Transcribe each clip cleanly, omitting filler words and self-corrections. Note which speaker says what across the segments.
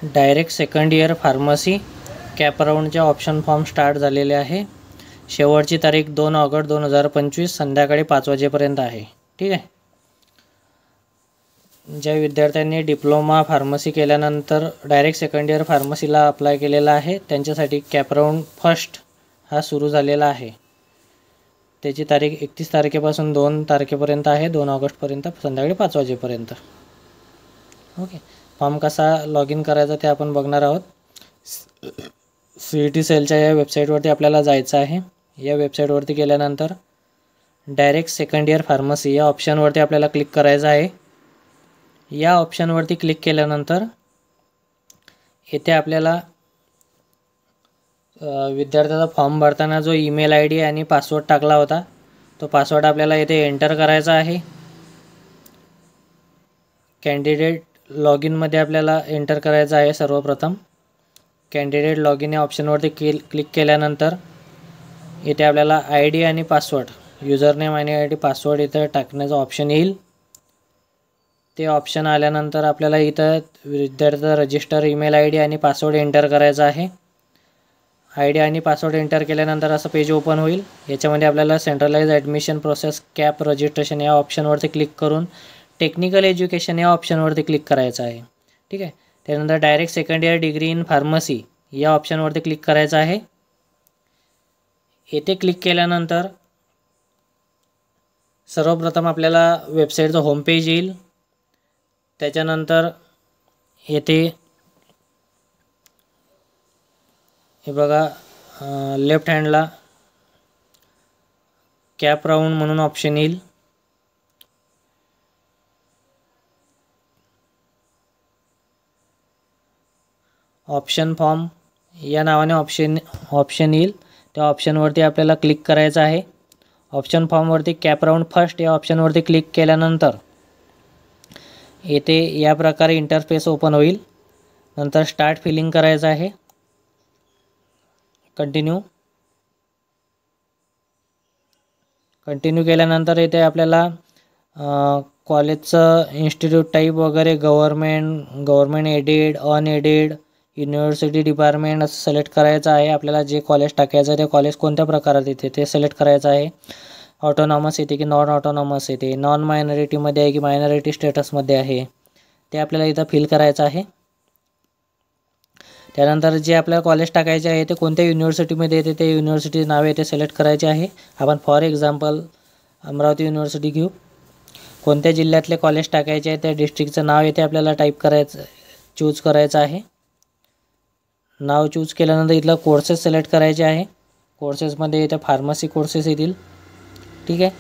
Speaker 1: Direct second year pharmacy CAP राऊंडचे option form start झालेले आहे। शेवटची तारीख 2 ऑगस्ट 2025 संध्याकाळी 5 वाजेपर्यंत आहे। ठीक आहे। ज्या विद्यार्थ्यांनी डिप्लोमा फार्मसी केल्यानंतर डायरेक्ट सेकंड इयर फार्मसीला अप्लाय केलेला आहे त्यांच्यासाठी कॅप राऊंड फर्स्ट हा सुरू झालेला आहे। त्याची तारीख 31 तारखेपासून 2 तारखेपर्यंत आहे, 2 ऑगस्टपर्यंत संध्याकाळी 5 वाजेपर्यंत। ओके, फॉर्म कसा लॉग इन करायचा ते आपण बघणार आहोत। CET सेलच्या या वेबसाईटवरती आपल्याला जायचं आहे। या वेबसाईटवरती गेल्यानंतर डायरेक्ट सेकंड इयर फार्मसी या ऑप्शनवरती आपल्याला क्लिक करायचं आहे। या ऑप्शनवरती क्लिक केल्यानंतर येथे आपल्याला विद्यार्थ्याचा फॉर्म भरताना जो ईमेल ID आणि पासवर्ड टाकला होता तो पासवर्ड आपल्याला येथे एंटर करायचा आहे। कॅन्डिडेट लॉग इनमध्ये आपल्याला एंटर करायचा आहे। सर्वप्रथम कॅन्डिडेट लॉग इन या ऑप्शनवरती क्लिक केल्यानंतर इथे आपल्याला ID आणि पासवर्ड, यूजर नेम आणि ID पासवर्ड इथे टाकण्याचा ऑप्शन येईल। ते ऑप्शन आल्यानंतर आपल्याला इथं विद्यार्थ्याचा रजिस्टर ईमेल ID आणि पासवर्ड एंटर करायचा आहे। ID आणि पासवर्ड एंटर केल्यानंतर असं पेज ओपन होईल। याच्यामध्ये आपल्याला centralise admission process CAP registration या ऑप्शनवरती क्लिक करून टेक्निकल एज्युकेशन या ऑप्शनवरती क्लिक करायचं आहे। ठीक आहे। त्यानंतर direct second year degree in pharmacy या ऑप्शनवरती क्लिक करायचं आहे। येथे क्लिक केल्यानंतर सर्वप्रथम आपल्याला वेबसाईटचं होम पेज येईल। त्याच्यानंतर येथे हे बघा लेफ्ट हँडला कॅप राऊंड म्हणून ऑप्शन येईल। ऑप्शन फॉर्म या नावाने ऑप्शन येईल। त्या ऑप्शनवरती आपल्याला क्लिक करायचं आहे। ऑप्शन फॉर्मवरती कॅप राऊंड फर्स्ट या ऑप्शनवरती क्लिक केल्यानंतर येथे या प्रकारे इंटरफेस ओपन होईल। नंतर स्टार्ट फिलिंग करायचं आहे। कंटिन्यू केल्यानंतर इथे आपल्याला कॉलेजचं इन्स्टिट्यूट टाईप वगैरे government aided, unaided, university department असं सिलेक्ट करायचं आहे। आपल्याला जे कॉलेज टाकायचं आहे ते कॉलेज कोणत्या प्रकारात येते ते सिलेक्ट करायचं आहे। ऑटोनॉमस येते की नॉन ऑटोनॉमस येते, नॉन मायनॉरिटीमध्ये आहे की मायनॉरिटी स्टेटसमध्ये आहे ते आपल्याला इथं फिल करायचं आहे। त्यानंतर जे आपल्याला कॉलेज टाकायचे आहे ते कोणत्या युनिव्हर्सिटीमध्ये येते ते युनिव्हर्सिटीचे नाव येते सिलेक्ट करायचे आहे। आपण फॉर एक्झाम्पल अमरावती युनिव्हर्सिटी घेऊ। कोणत्या जिल्ह्यातले कॉलेज टाकायचे आहे त्या डिस्ट्रिक्टचं नाव येते आपल्याला चूज करायचं आहे। नाव चूज केल्यानंतर इथलं कोर्सेस सिलेक्ट करायचे आहे। कोर्सेसमध्ये इथे फार्मसी कोर्सेस येतील। ठीक आहे।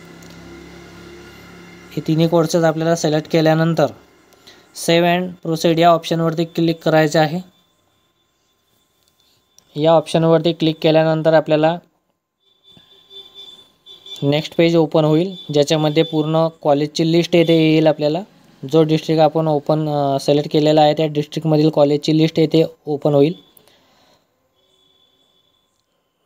Speaker 1: हे तिन्ही कोर्सेस आपल्याला सिलेक्ट केल्यानंतर सेव्ह अँड प्रोसीड या ऑप्शनवरती क्लिक करायचे आहे। या ऑप्शनवरती क्लिक केल्यानंतर आपल्याला नेक्स्ट पेज ओपन होईल ज्याच्यामध्ये पूर्ण कॉलेजची लिस्ट येथे येईल। आपल्याला जो डिस्ट्रिक्ट आपण सिलेक्ट केलेला आहे त्या डिस्ट्रिक्टमधील कॉलेजची लिस्ट येथे ओपन होईल।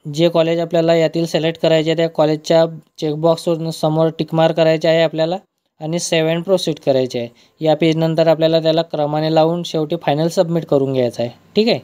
Speaker 1: जे कॉलेज आपल्याला यातील सिलेक्ट करायचे आहे त्या कॉलेजच्या चेकबॉक्सवर समोर टिक मार्क करायचे आहे आपल्याला आणि सेव्ह अँड प्रोसीड करायचे आहे। या पेजनंतर आपल्याला त्याला क्रमाने लावून शेवटी फायनल सबमिट करून घ्यायचं आहे। ठीक आहे।